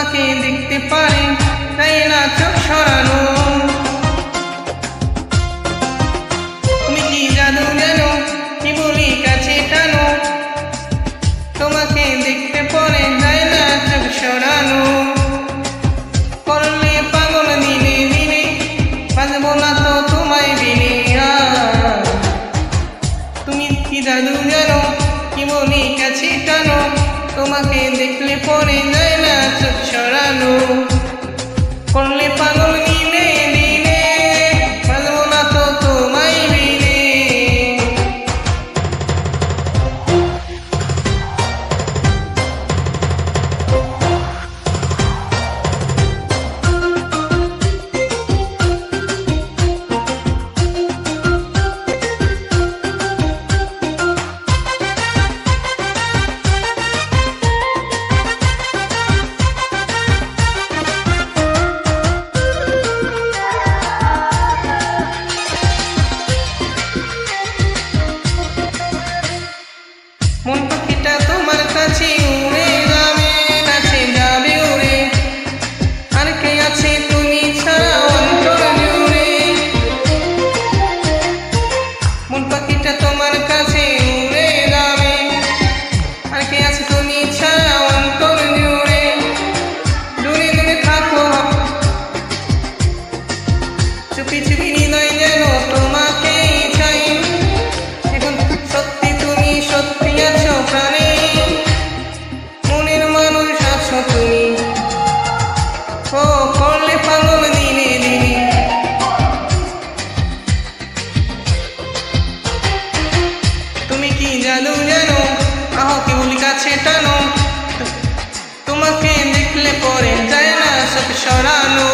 তোমাকে দেখতে পারে তাই না চোখ সরানো। তুমি কি জাদু জানো কি বলি কাছে টানো, তোমাকে দেখতে পরে তাই না চোখ সরানো। করলে পাগল দিনে দিনে বাজবো না তো তোমায় বিনে। তুমি কি জাদু জানো কি বলি কাছে টানো, তোমাকে দেখলে পরে যায় না চোখ সরানো। করলে পাগল দিনে দিনে বাজবো না তো তোমায় বিনে। মন পাখিটা তোমার কাছে উড়ে যাবে, কাছে যাবে উড়ে, আর কে আছে তুমি ছাড়া অন্তর জুড়ে। মন পাখিটা তোমার কাছে উড়ে যাবে, আর কে আছে তুমি ছাড়া অন্তর জুড়ে। দূরে দূরে থাকো চুপি চুপি হৃদয় যেন তোমাকে চাই। এখন সত্যি তুমি সত্যি আছো প্রাণে, মনের মানুষ আছো তুমি। ও করলে পাগল দিনে দিনে। তুমি কি জাদু জানো আহ কি বলি কাছে টানো, তোমাকে দেখলে পরে যায় না সব সরানো।